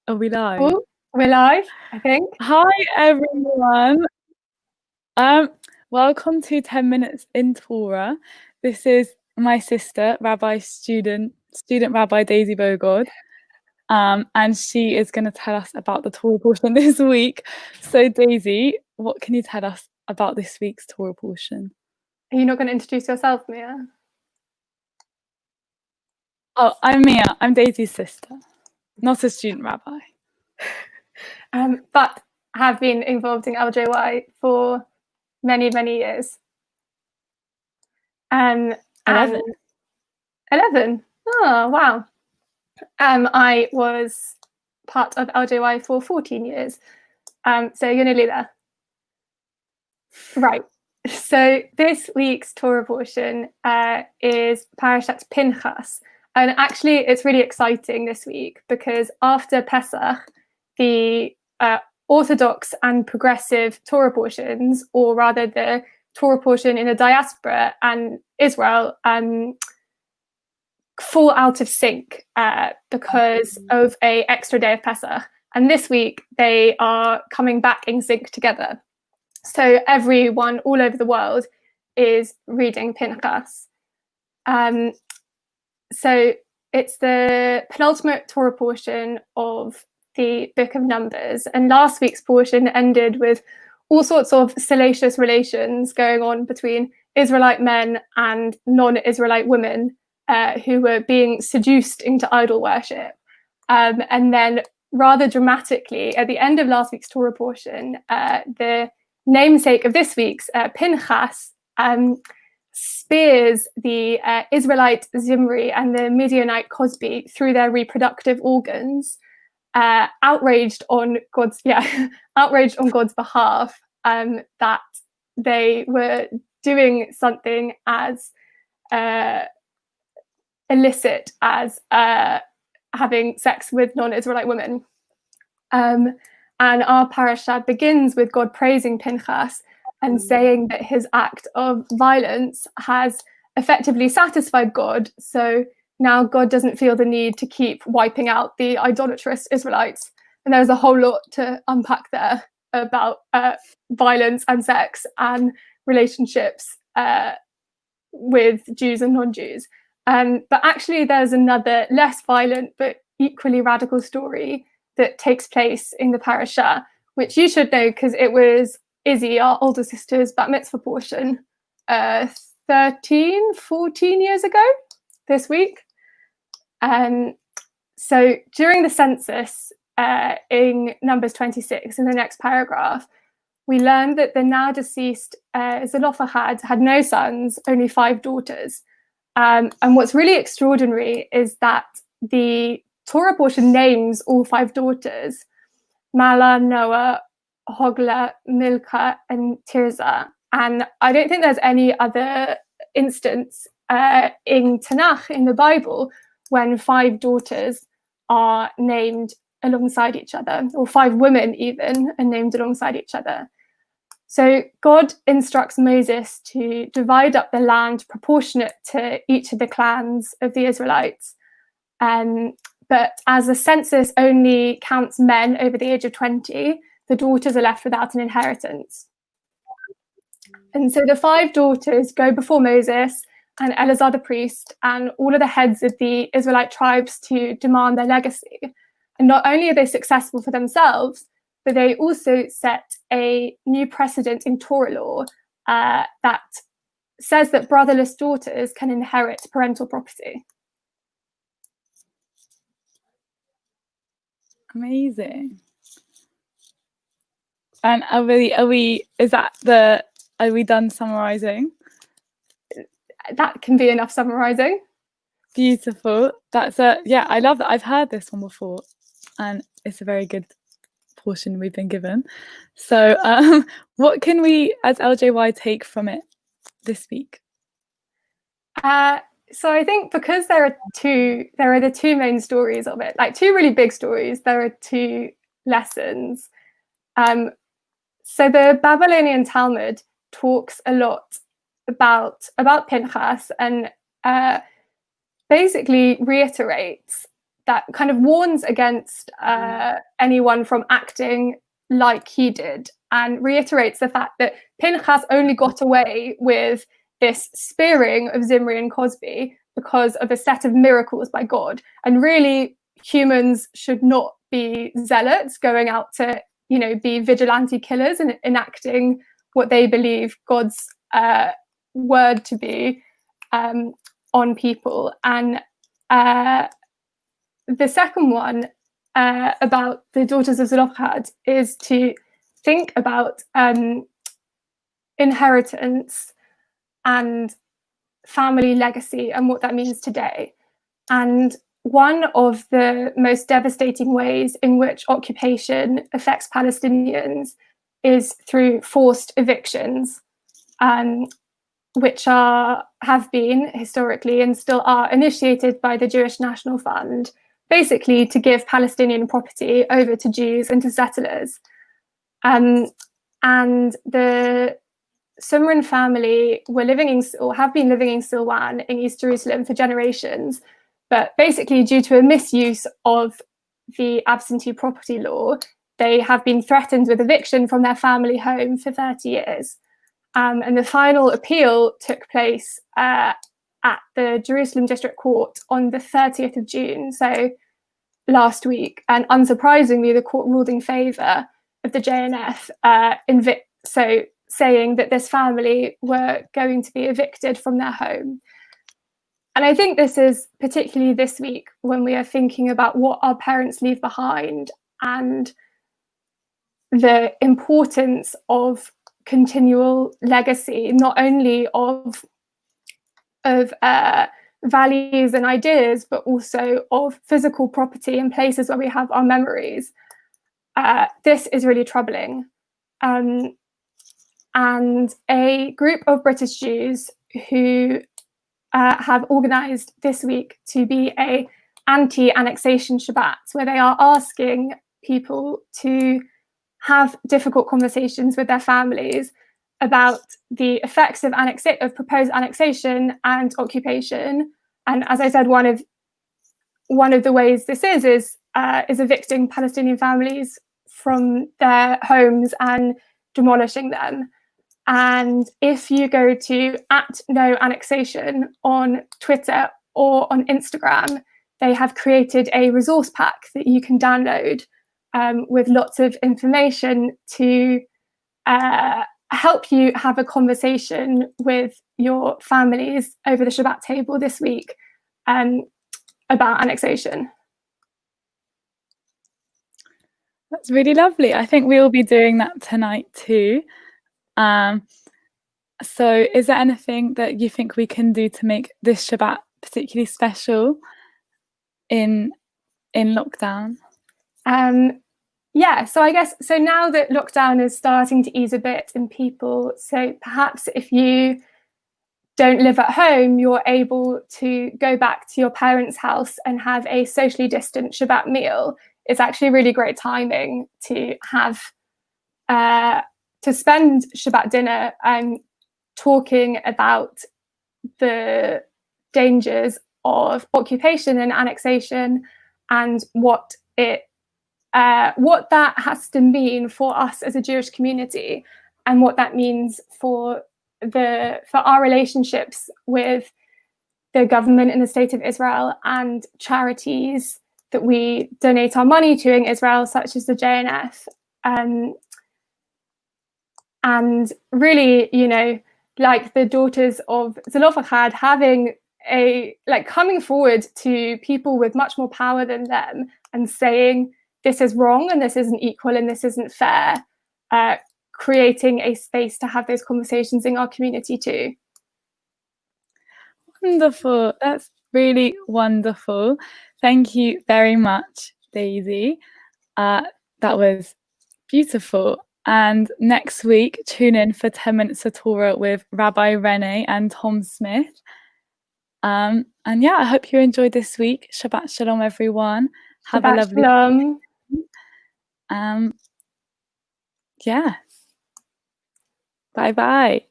Are we live? Oh, we're live, I think. Hi everyone. Welcome to 10 Minutes in Torah. This is my sister, student Rabbi Daisy Bogod. And she is going to tell us about the Torah portion this week. So Daisy, what can you tell us about this week's Torah portion? Are you not going to introduce yourself, Mia? Oh, I'm Mia. I'm Daisy's sister, not a student rabbi. But have been involved in LJY for many, many years. 11. 11? Oh, wow. I was part of LJY for 14 years. So you're nearly there. Right. So this week's Torah portion is Parashat Pinchas. And actually, it's really exciting this week because after Pesach, the Orthodox and progressive Torah portions, or rather the Torah portion in the diaspora and Israel, fall out of sync because of an extra day of Pesach. And this week, they are coming back in sync together. So everyone all over the world is reading Pinchas. So it's the penultimate Torah portion of the Book of Numbers. And last week's portion ended with all sorts of salacious relations going on between Israelite men and non-Israelite women who were being seduced into idol worship. And then rather dramatically, at the end of last week's Torah portion, the namesake of this week's, Pinchas, spears the Israelite Zimri and the Midianite Cosby through their reproductive organs, outraged on God's behalf that they were doing something as illicit as having sex with non-Israelite women. And our parasha begins with God praising Pinchas and saying that his act of violence has effectively satisfied God. So now God doesn't feel the need to keep wiping out the idolatrous Israelites. And there's a whole lot to unpack there about violence and sex and relationships with Jews and non-Jews. But actually there's another less violent but equally radical story that takes place in the parasha, which you should know because it was Izzy, our older sister's bat mitzvah portion, 14 years ago this week. So during the census in Numbers 26, in the next paragraph, we learned that the now deceased Zelophehad had no sons, only 5 daughters. And what's really extraordinary is that the Torah portion names all 5 daughters: Mala, Noah, Hogla, Milcah, and Tirzah. And I don't think there's any other instance in Tanakh, in the Bible, when 5 daughters are named alongside each other, or 5 women even are named alongside each other. So God instructs Moses to divide up the land proportionate to each of the clans of the Israelites. But as the census only counts men over the age of 20, the daughters are left without an inheritance. And so the 5 daughters go before Moses and Eleazar the priest and all of the heads of the Israelite tribes to demand their legacy. And not only are they successful for themselves, but they also set a new precedent in Torah law that says that brotherless daughters can inherit parental property. Amazing. And are we done summarizing? That can be enough summarizing. Beautiful. I love that. I've heard this one before and it's a very good portion we've been given. So what can we as LJY take from it this week? So I think because there are the 2 main stories of it, like 2 really big stories, there are 2 lessons. So the Babylonian Talmud talks a lot about Pinchas and basically reiterates that kind of warns against anyone from acting like he did, and reiterates the fact that Pinchas only got away with this spearing of Zimri and Cosby because of a set of miracles by God. And really, humans should not be zealots going out to, be vigilante killers and enacting what they believe God's word to be on people. And the second one about the daughters of Zelophehad is to think about inheritance and family legacy and what that means today. And one of the most devastating ways in which occupation affects Palestinians is through forced evictions, which have been historically and still are initiated by the Jewish National Fund, basically to give Palestinian property over to Jews and to settlers. And the Sumrin family have been living in Silwan in East Jerusalem for generations, but basically due to a misuse of the absentee property law, they have been threatened with eviction from their family home for 30 years. And the final appeal took place at the Jerusalem District Court on the 30th of June, so last week. And unsurprisingly, the court ruled in favour of the JNF, saying that this family were going to be evicted from their home. And I think this is particularly this week when we are thinking about what our parents leave behind and the importance of continual legacy, not only of values and ideas, but also of physical property and places where we have our memories. This is really troubling. And a group of British Jews who have organised this week to be a anti-annexation Shabbat, where they are asking people to have difficult conversations with their families about the effects of proposed annexation and occupation. And as I said, one of the ways this is evicting Palestinian families from their homes and demolishing them. And if you go to @NoAnnexation on Twitter or on Instagram, they have created a resource pack that you can download with lots of information to help you have a conversation with your families over the Shabbat table this week about annexation. That's really lovely. I think we'll be doing that tonight too. So is there anything that you think we can do to make this Shabbat particularly special in lockdown? So I guess, now that lockdown is starting to ease a bit in people, so perhaps if you don't live at home, you're able to go back to your parents' house and have a socially distant Shabbat meal. It's actually really great timing to have to spend Shabbat dinner talking about the dangers of occupation and annexation and what that has to mean for us as a Jewish community, and what that means for our relationships with the government in the State of Israel and charities that we donate our money to in Israel, such as the JNF. And really, like the daughters of Zelophehad coming forward to people with much more power than them and saying, this is wrong and this isn't equal and this isn't fair, creating a space to have those conversations in our community too. Wonderful. That's really wonderful. Thank you very much, Daisy. That was beautiful. And next week, tune in for 10 Minutes of Torah with Rabbi Renee and Tom Smith. And yeah, I hope you enjoyed this week. Shabbat Shalom, everyone. Have a lovely Shalom. Yeah. Bye-bye.